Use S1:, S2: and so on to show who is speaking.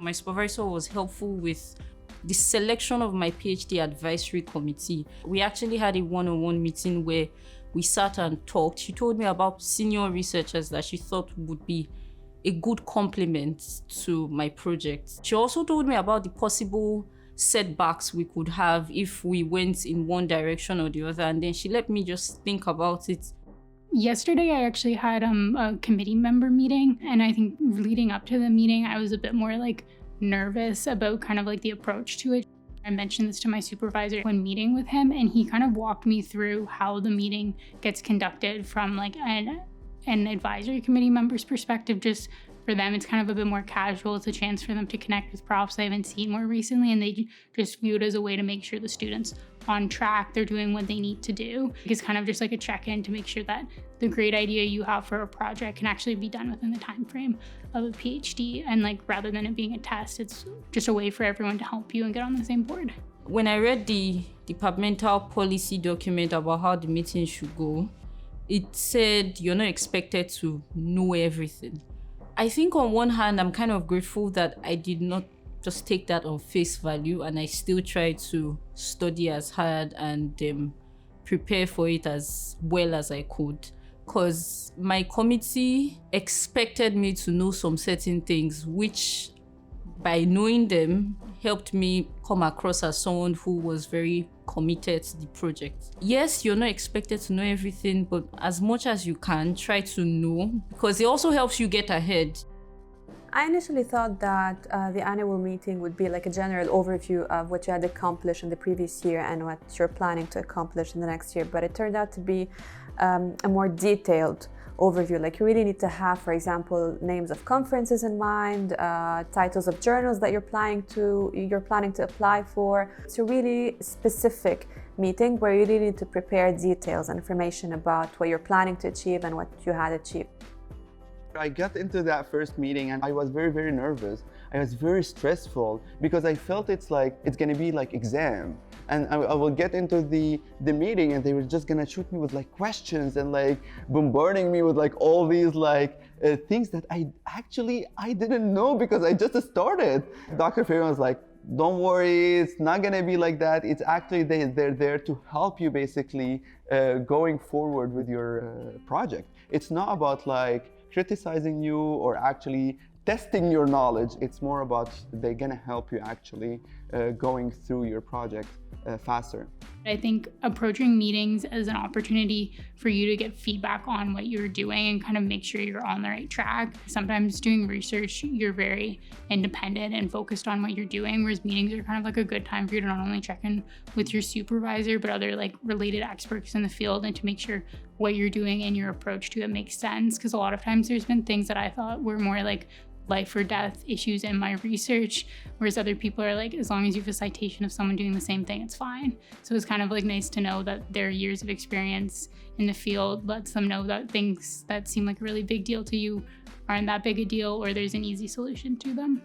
S1: My supervisor was helpful with the selection of my PhD advisory committee. We actually had a one-on-one meeting where we sat and talked. She told me about senior researchers that she thought would be a good complement to my project. She also told me about the possible setbacks we could have if we went in one direction or the other, and then she let me just think about it.
S2: Yesterday, I actually had a committee member meeting, and I think leading up to the meeting, I was a bit more nervous about kind of the approach to it. I mentioned this to my supervisor when meeting with him, and he kind of walked me through how the meeting gets conducted from an advisory committee member's perspective. Just for them, it's kind of a bit more casual. It's a chance for them to connect with profs they haven't seen more recently, and they just view it as a way to make sure the students on track, they're doing what they need to do. It's kind of just a check-in to make sure that the great idea you have for a project can actually be done within the time frame of a PhD. And rather than it being a test, it's just a way for everyone to help you and get on the same board.
S1: When I read the departmental policy document about how the meeting should go, it said you're not expected to know everything. I think on one hand, I'm kind of grateful that I did not just take that on face value, and I still try to study as hard and prepare for it as well as I could. Because my committee expected me to know some certain things, which by knowing them helped me come across as someone who was very committed to the project. Yes, you're not expected to know everything, but as much as you can, try to know, because it also helps you get ahead.
S3: I initially thought that the annual meeting would be a general overview of what you had accomplished in the previous year and what you're planning to accomplish in the next year, but it turned out to be a more detailed overview. You really need to have, for example, names of conferences in mind, titles of journals that you're planning to apply for. It's a really specific meeting where you really need to prepare details and information about what you're planning to achieve and what you had achieved.
S4: I got into that first meeting and I was very, very nervous. I was very stressful because I felt it's going to be exam. And I will get into the meeting and they were just going to shoot me with questions and bombarding me with all these things that I didn't know because I just started. Dr. Fabian was like, don't worry, it's not going to be like that. It's actually, they're there to help you basically going forward with your project. It's not about criticizing you or actually testing your knowledge. It's more about they're gonna help you actually going through your project faster.
S2: I think approaching meetings as an opportunity for you to get feedback on what you're doing and kind of make sure you're on the right track. Sometimes doing research, you're very independent and focused on what you're doing, whereas meetings are kind of a good time for you to not only check in with your supervisor, but other related experts in the field, and to make sure what you're doing and your approach to it makes sense. Because a lot of times there's been things that I thought were more life or death issues in my research, whereas other people are as long as you have a citation of someone doing the same thing, it's fine. So it's kind of nice to know that their years of experience in the field lets them know that things that seem like a really big deal to you aren't that big a deal, or there's an easy solution to them.